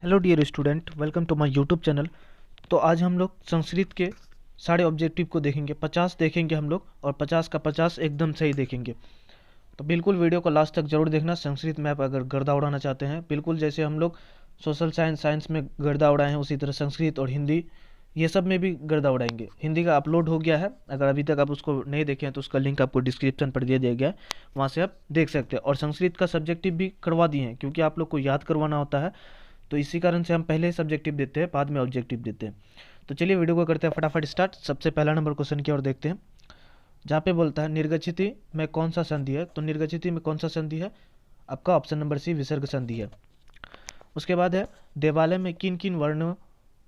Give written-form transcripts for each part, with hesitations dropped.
Hello dear student, welcome to my YouTube channel. तो आज हम लोग संस्कृत के सारे ऑब्जेक्टिव को देखेंगे। 50 देखेंगे हम लोग और 50 का 50 एकदम सही देखेंगे। तो बिल्कुल वीडियो को लास्ट तक जरूर देखना। संस्कृत में आप अगर गर्दा उड़ाना चाहते हैं, बिल्कुल जैसे हम लोग सोशल साइंस में गर्दा उड़ाए हैं, उसी तरह संस्कृत और हिंदी ये सब में भी गर्दा उड़ाएंगे। हिंदी का अपलोड हो गया है, अगर अभी तक आप उसको नहीं देखे हैं तो उसका लिंक आपको डिस्क्रिप्शन पर दे दिया गया है, वहाँ से आप देख सकते हैं। और संस्कृत का सब्जेक्टिव भी करवा दिए हैं, क्योंकि आप लोग को याद करवाना होता है, तो इसी कारण से हम पहले सब्जेक्टिव देते हैं, बाद में ऑब्जेक्टिव देते हैं। तो चलिए वीडियो को करते हैं फटाफट स्टार्ट। सबसे पहला नंबर क्वेश्चन की ओर देखते हैं, जहाँ पे बोलता है निर्गचिति में कौन सा संधि है। तो निर्गचिति में कौन सा संधि है, आपका ऑप्शन नंबर सी विसर्ग संधि है। उसके बाद है देवालय में किन किन वर्णों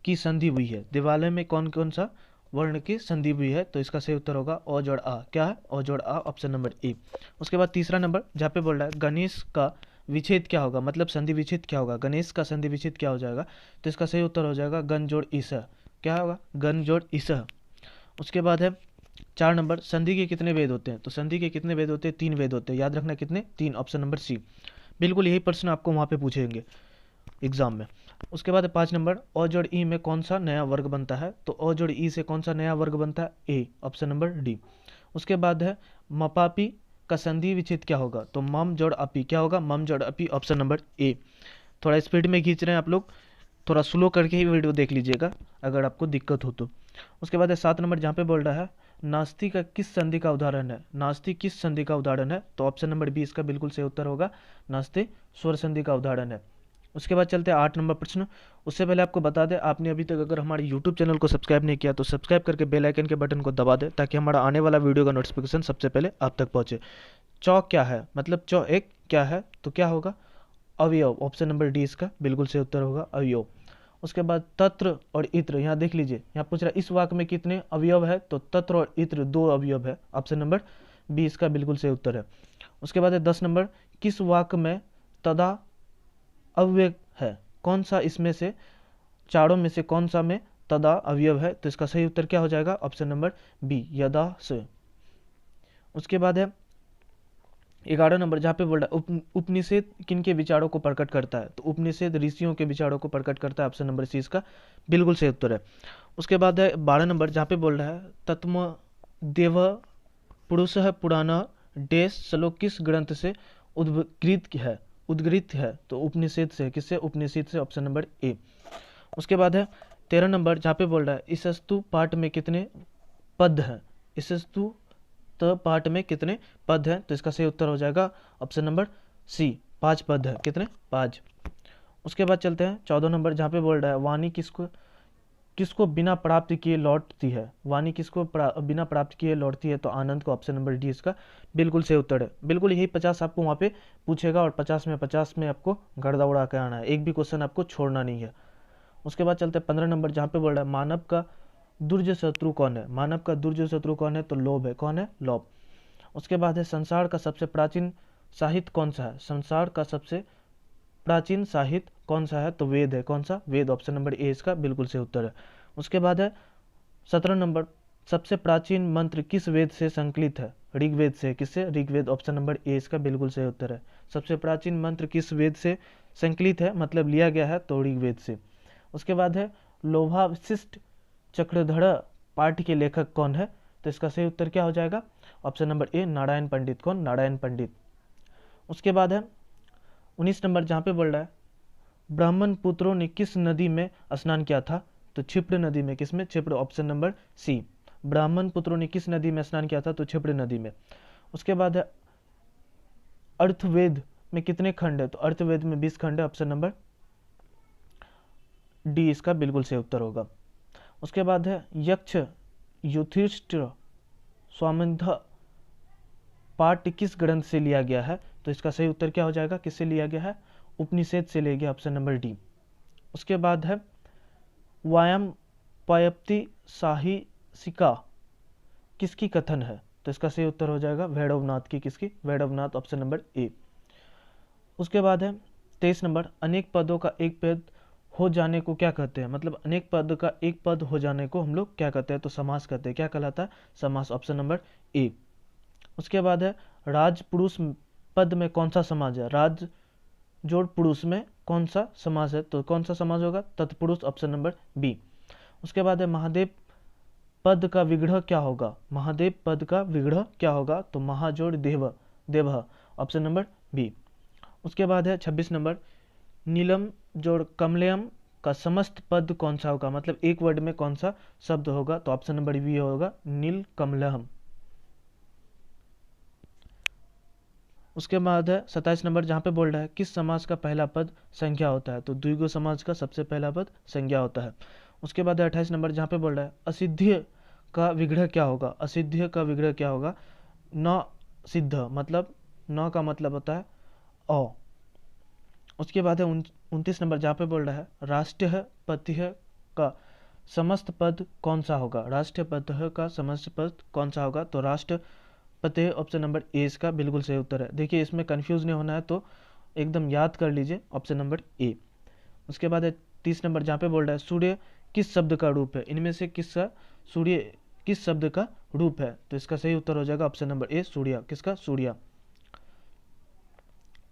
की संधि हुई है। देवालय में कौन कौन सा वर्ण की संधि हुई है, तो इसका सही उत्तर होगा अ जोड़ आ। क्या है, अ जोड़ आ, ऑप्शन नंबर ए। उसके बाद तीसरा नंबर, जहाँ पे बोल रहा है गणेश का विच्छेद क्या होगा, मतलब संधि विच्छेद क्या होगा, गणेश का संधि विच्छेद क्या हो जाएगा, तो इसका सही उत्तर हो जाएगा गण जोड़ ईस। क्या होगा, गण जोड़ ईस। उसके बाद है 4 नंबर, संधि के कितने वेद होते हैं। तो संधि के कितने वेद होते हैं, 3 वेद होते हैं। याद रखना कितने, 3, ऑप्शन नंबर सी। बिल्कुल यही प्रश्न आपको वहाँ पे पूछेंगे एग्जाम में। उसके बाद 5 नंबर, अ जोड़ ई में कौन सा नया वर्ग बनता है। तो अ जोड़ ई से कौन सा नया वर्ग बनता है, ए, ऑप्शन नंबर डी। उसके बाद है मपापी का संधि विच्छेद क्या होगा। तो मम जोड़ अपी, क्या होगा, मम जोड़ अपी, ऑप्शन नंबर ए। थोड़ा स्पीड में खींच रहे हैं आप लोग, थोड़ा स्लो करके ही वीडियो देख लीजिएगा अगर आपको दिक्कत हो तो। उसके बाद है 7 नंबर, जहाँ पे बोल रहा है नास्ति का किस संधि का उदाहरण है। नास्ति किस संधि का उदाहरण है, तो ऑप्शन नंबर बी इसका बिल्कुल सही उत्तर होगा, नास्ति स्वर संधि का उदाहरण है। उसके बाद चलते हैं 8 नंबर प्रश्न। उससे पहले आपको बता दें, आपने अभी तक अगर हमारे यूट्यूब चैनल को सब्सक्राइब नहीं किया तो सब्सक्राइब करके बेल आइकन के बटन को दबा दें, ताकि हमारा आने वाला वीडियो का नोटिफिकेशन सबसे पहले आप तक पहुंचे। चौ क्या है, मतलब चौ एक क्या है, तो क्या होगा, अवयव, ऑप्शन नंबर डी इसका बिल्कुल सही उत्तर होगा, अवयव। उसके बाद तत्र और इत्र, यहाँ देख लीजिए, यहाँ पूछ रहा है इस वाक्य में कितने अवयव है, तो तत्र और इत्र 2 अवयव है, ऑप्शन नंबर बी इसका बिल्कुल सही उत्तर है। उसके बाद है 10 नंबर, किस वाक्य में तदा अव्यय है। कौन सा इसमें से, चारों में से कौन सा में तदा अवयव है, तो इसका सही उत्तर क्या हो जाएगा, ऑप्शन नंबर बी, यदा से। उसके बाद है 11 नंबर, जहाँ पे बोल रहा है उपनिषेद किन के विचारों को प्रकट करता है। तो उपनिषेद ऋषियों के विचारों को प्रकट करता है, ऑप्शन नंबर सी इसका बिल्कुल सही उत्तर है। उसके बाद है 12 नंबर, जहाँ पे बोल रहा है तत्म देव पुरुष पुराण डेश श्लोक किस ग्रंथ से उद्गृत है। उद्गृत है तो उपनिषेद से, किससे, उपनिषेद से, ऑप्शन नंबर ए। उसके बाद है 13 नंबर, जहाँ पे बोल रहा है इस स्तु पाठ में कितने पद हैं। इस स्तु पाठ में कितने पद हैं, तो इसका सही उत्तर हो जाएगा ऑप्शन नंबर सी, 5 पद है, कितने, 5। उसके बाद चलते हैं 14 नंबर, जहाँ पे बोल रहा है वाणी किसको किसको बिना प्राप्त किए लौटती है। वाणी किसको बिना प्राप्त किए लौटती है, तो आनंद को, ऑप्शन नंबर डी इसका बिल्कुल सही उत्तर है। बिल्कुल यही 50 आपको वहाँ पे पूछेगा, और 50 में आपको गर्दा उड़ा के आना है, एक भी क्वेश्चन आपको छोड़ना नहीं है। उसके बाद चलते हैं 15 नंबर, जहाँ पे बोल रहा है मानव का दुर्ज शत्रु कौन है। मानव का दुर्ज शत्रु कौन है, तो लोभ है। कौन है, लोभ। उसके बाद है संसार का सबसे प्राचीन साहित्य कौन सा है। संसार का सबसे प्राचीन साहित्य कौन सा है, तो वेद है। कौन सा, वेद, ऑप्शन नंबर ए इसका बिल्कुल सही उत्तर है। उसके बाद है 17 नंबर, सबसे प्राचीन मंत्र किस वेद से संकलित है। ऋग्वेद से, किससे, ऋग्वेद, ऑप्शन नंबर ए इसका बिल्कुल सही उत्तर है। सबसे प्राचीन मंत्र किस वेद से संकलित है, मतलब लिया गया है, तो ऋग्वेद से। उसके बाद है लोभावशिष्ट चक्रधर पाठ के लेखक कौन है, तो इसका सही उत्तर क्या हो जाएगा, ऑप्शन नंबर ए, नारायण पंडित। कौन, नारायण पंडित। उसके बाद है 19 नंबर, जहाँ पे बोल रहा है ब्राह्मण पुत्रों ने किस नदी में स्नान किया था। तो क्षिप्र नदी में, किसमें, क्षिप्र, ऑप्शन नंबर सी। ब्राह्मण पुत्रों ने किस नदी में स्नान किया था, तो क्षिप्र नदी में। उसके बाद है अर्थवेद में कितने खंड है, तो अर्थवेद में 20 खंड है, ऑप्शन नंबर डी इसका बिल्कुल सही उत्तर होगा। उसके बाद है यक्ष युधिष्ठिर स्वामिंध पाठ किस ग्रंथ से लिया गया है, तो इसका सही उत्तर क्या हो जाएगा, किससे लिया गया है, उपनिषद से लिया गया, ऑप्शन नंबर डी। उसके बाद है वायम पयप्ति साहिसिका किसकी कथन है, तो इसका सही उत्तर हो जाएगा वैष्णवनाथ की। किसकी, वैष्णवनाथ, ऑप्शन नंबर ए। उसके बाद है 23 नंबर, अनेक पदों का एक पद हो जाने को क्या कहते हैं। मतलब अनेक पद का एक पद हो जाने को हम लोग क्या कहते हैं, तो समास कहते हैं। क्या कहलाता है, समास, ऑप्शन नंबर ए। उसके बाद है राज पुरुष पद में कौन सा समाज है। राज जोड़ पुरुष में कौन सा समास है, तो कौन सा समास होगा, तत्पुरुष, ऑप्शन नंबर बी। उसके बाद है महादेव पद का विग्रह क्या होगा, महादेव पद का विग्रह क्या होगा, तो महाजोड़ देव देव, ऑप्शन नंबर बी। उसके बाद है 26 नंबर, नीलम जोड़ कमलयम का समस्त पद कौन सा होगा, मतलब एक वर्ड में कौन सा शब्द होगा, तो ऑप्शन नंबर बी होगा नील कमलम। उसके बाद है 27 नंबर, जहाँ पे बोल रहा है किस समास का पहला पद संज्ञा होता है, तो द्विगु समास का सबसे पहला पद संज्ञा होता है। उसके बाद है 28 नंबर, जहाँ पे बोल रहा है असिद्ध्य का विग्रह क्या होगा, असिद्ध्य का विग्रह क्या होगा, न सिद्ध, मतलब न का मतलब होता है अ। उसके बाद है 29 नंबर, जहाँ पे बोल रहा है राष्ट्र पत्य का समस्त पद कौन सा होगा, राष्ट्र पत्य का समस्त पद कौन सा होगा, तो राष्ट्र पते, ऑप्शन नंबर ए इसका बिल्कुल सही उत्तर है। देखिए इसमें कंफ्यूज नहीं होना है, तो एकदम याद कर लीजिए, ऑप्शन नंबर ए। उसके बाद है 30 नंबर, जहाँ पे बोल रहा है सूर्य किस शब्द का रूप है, इनमें से किसका सूर्य किस शब्द का रूप है, तो इसका सही उत्तर हो जाएगा ऑप्शन नंबर ए सूर्य, किसका, सूर्य।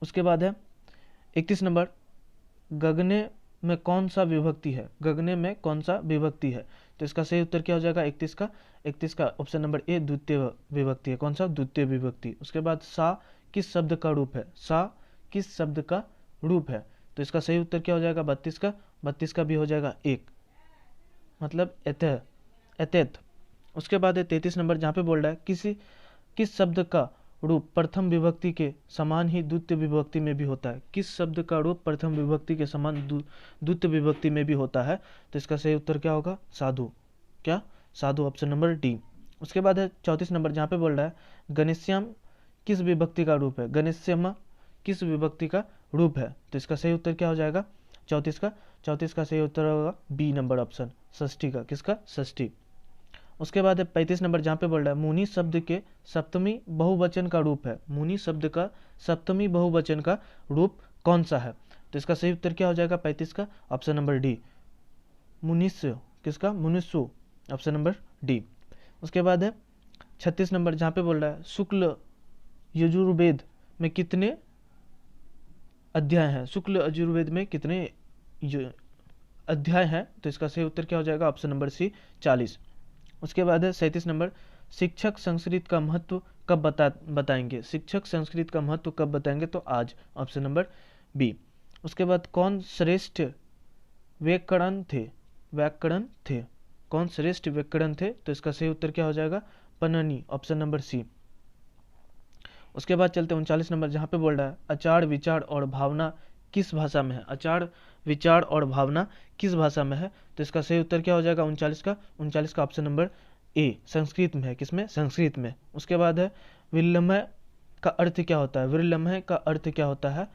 उसके बाद है 31 नंबर, गगने में कौन सा विभक्ति है, गगने में कौन सा विभक्ति है, तो इसका सही उत्तर क्या हो जाएगा 31 का ऑप्शन नंबर ए द्वितीय विभक्ति है, कौन सा, द्वितीय विभक्ति। उसके बाद सा किस शब्द का रूप है, सा किस शब्द का रूप है, तो इसका सही उत्तर क्या हो जाएगा 32 का भी हो जाएगा एक, मतलब एतेत। उसके बाद है 33 नंबर, जहाँ पे बोल रहा है किस शब्द का रूप प्रथम विभक्ति के समान ही द्वितीय विभक्ति में भी होता है, किस शब्द का रूप प्रथम विभक्ति के समान द्वितीय विभक्ति में भी होता है, तो इसका सही उत्तर क्या होगा, साधु, क्या, साधु, ऑप्शन नंबर डी। उसके बाद है 34 नंबर, जहाँ पे बोल रहा है गणेश्याम किस विभक्ति का रूप है, गणेश्याम किस विभक्ति का रूप है, तो इसका सही उत्तर क्या हो जाएगा 34 का सही उत्तर होगा बी नंबर ऑप्शन, षष्ठी का, किसका, षष्ठी। उसके बाद है 35 नंबर, जहाँ पे बोल रहा है मुनि शब्द के सप्तमी बहुवचन का रूप है, मुनि शब्द का सप्तमी बहुवचन का रूप कौन सा है, तो इसका सही उत्तर क्या हो जाएगा 35 का, ऑप्शन नंबर डी, मुनिस्य, किसका, मुनिस्सु, ऑप्शन नंबर डी। उसके बाद है 36 नंबर, जहाँ पे बोल रहा है शुक्ल यजुर्वेद में कितने अध्याय हैं, शुक्ल यजुर्वेद में कितने अध्याय हैं, तो इसका सही उत्तर क्या हो जाएगा ऑप्शन नंबर सी 40। उसके बाद है 37 नंबर, शिक्षक संस्कृत का महत्व कब बताएंगे, शिक्षक संस्कृत का महत्व कब बताएंगे, तो आज, ऑप्शन नंबर बी। उसके बाद कौन श्रेष्ठ व्याकरण थे, कौन श्रेष्ठ व्याकरण थे, तो इसका सही उत्तर क्या हो जाएगा पन्ननी, ऑप्शन नंबर सी। उसके बाद चलते 39 नंबर, जहाँ पे बोल रहा है आचार विचार और भावना किस भाषा में है, आचार विचार और भावना किस भाषा में है, तो इसका सही उत्तर क्या हो जाएगा 39 का ऑप्शन नंबर ए, संस्कृत में है, किसमें, संस्कृत में। उसके बाद है विलम्य का अर्थ क्या होता है, विलम्य का अर्थ क्या होता है,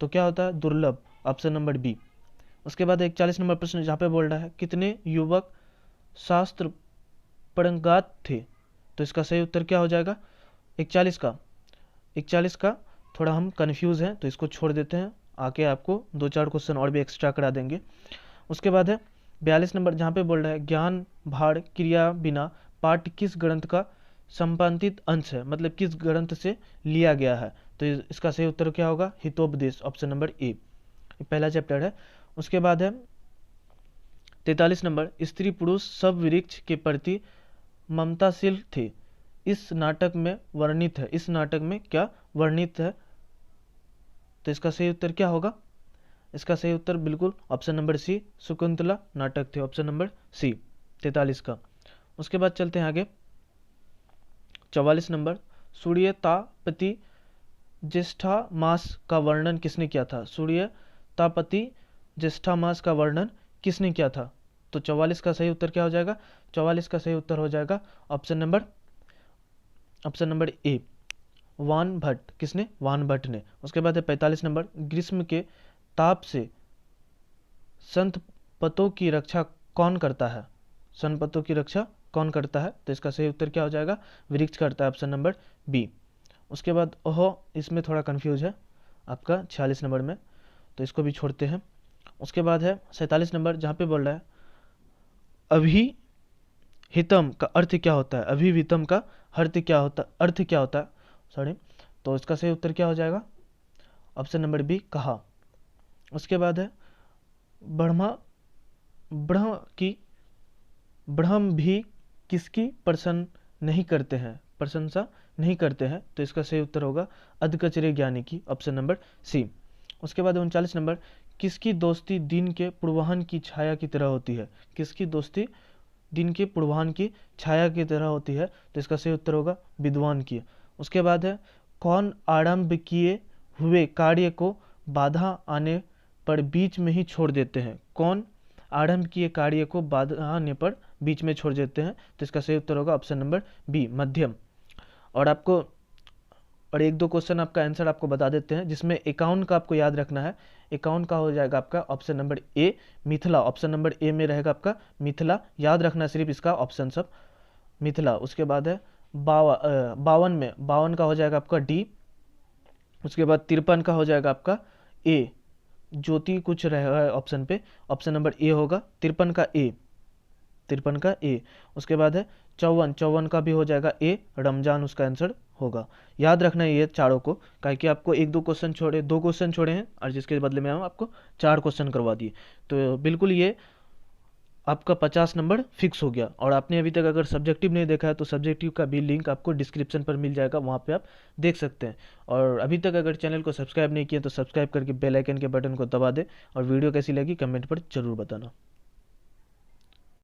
तो क्या होता है दुर्लभ, ऑप्शन नंबर बी। उसके बाद 41 नंबर प्रश्न, जहाँ पे बोल रहा है कितने युवक शास्त्र पारंगत थे, तो इसका सही उत्तर क्या हो जाएगा 41 का थोड़ा हम कंफ्यूज हैं, तो इसको छोड़ देते हैं, आके आपको 2-4 क्वेश्चन और भी एक्स्ट्रा करा देंगे। उसके बाद है 42 नंबर, जहाँ पे बोल रहा है ज्ञान भाड़ क्रिया बिना पाठ किस ग्रंथ का संपादित अंश है, मतलब किस ग्रंथ से लिया गया है, तो इसका सही उत्तर क्या होगा हितोपदेश, ऑप्शन नंबर ए, पहला चैप्टर है। उसके बाद है 43 नंबर, स्त्री पुरुष सब वृक्ष के प्रति ममताशील थे, इस नाटक में वर्णित है, इस नाटक में क्या वर्णित है, तो इसका सही उत्तर क्या होगा, इसका सही उत्तर बिल्कुल ऑप्शन नंबर सी, शकुंतला नाटक थे, ऑप्शन नंबर सी 43 का। उसके बाद चलते हैं आगे 44 नंबर, सूर्यतापति ज्येष्ठा मास का वर्णन किसने किया था, सूर्यतापति ज्येष्ठा मास का वर्णन किसने किया था, तो 44 का सही उत्तर क्या हो जाएगा, 44 का सही उत्तर हो जाएगा ऑप्शन नंबर ए, वान भट्ट, किसने, वान भट्ट ने। उसके बाद है 45 नंबर, ग्रीष्म के ताप से संतपतों की रक्षा कौन करता है, संतपतों की रक्षा कौन करता है, तो इसका सही उत्तर क्या हो जाएगा वृक्ष करता है, ऑप्शन नंबर बी। उसके बाद ओहो, इसमें थोड़ा कंफ्यूज है आपका 46 नंबर में, तो इसको भी छोड़ते हैं। उसके बाद है 47 नंबर, जहाँ पे बोल रहा है अभिहितम का अर्थ क्या होता है, अभिहितम का अर्थ क्या होता है, सॉरी, तो इसका सही उत्तर क्या हो जाएगा ऑप्शन नंबर बी, कहा। उसके बाद है ब्रह्मा ब्रह्म की ब्रह्म भी किसकी प्रशंसा नहीं करते हैं, तो इसका सही उत्तर होगा अधकचरे ज्ञानी की, ऑप्शन नंबर सी। उसके बाद 39 नंबर, किसकी दोस्ती दिन के पूर्वाह्न की छाया की तरह होती है, किसकी दोस्ती दिन के पूर्वाह्न की छाया की तरह होती है, तो इसका सही उत्तर होगा विद्वान की। उसके बाद है कौन आरंभ किए हुए कार्य को बाधा आने पर बीच में ही छोड़ देते हैं, कौन आरंभ किए कार्य को बाधा आने पर बीच में छोड़ देते हैं, तो इसका सही उत्तर होगा ऑप्शन नंबर बी मध्यम। और एक दो क्वेश्चन आपका आंसर आपको बता देते हैं, जिसमें 51 का आपको याद रखना है। 51 का हो जाएगा आपका option number A Mithila, option number A में रहेगा आपका मिथिला, याद रखना सिर्फ इसका ऑप्शन सब मिथिला। उसके बाद है 52 का हो जाएगा आपका डी। उसके बाद 53 का हो जाएगा आपका ए, ज्योति कुछ रहेगा ऑप्शन पे, ऑप्शन नंबर ए होगा 53 का ए, 53 का ए। उसके बाद है 54 का भी हो जाएगा ए, रमजान उसका आंसर होगा। याद रखना है ये चारों को, काहे कि आपको एक दो क्वेश्चन छोड़े हैं और जिसके बदले में हम आपको 4 क्वेश्चन करवा दिए, तो बिल्कुल ये आपका 50 नंबर फिक्स हो गया। और आपने अभी तक अगर सब्जेक्टिव नहीं देखा है तो सब्जेक्टिव का भी लिंक आपको डिस्क्रिप्शन पर मिल जाएगा, वहाँ पे आप देख सकते हैं। और अभी तक अगर चैनल को सब्सक्राइब नहीं किया तो सब्सक्राइब करके बेल आइकन के बटन को दबा दे, और वीडियो कैसी लगी कमेंट पर जरूर बताना।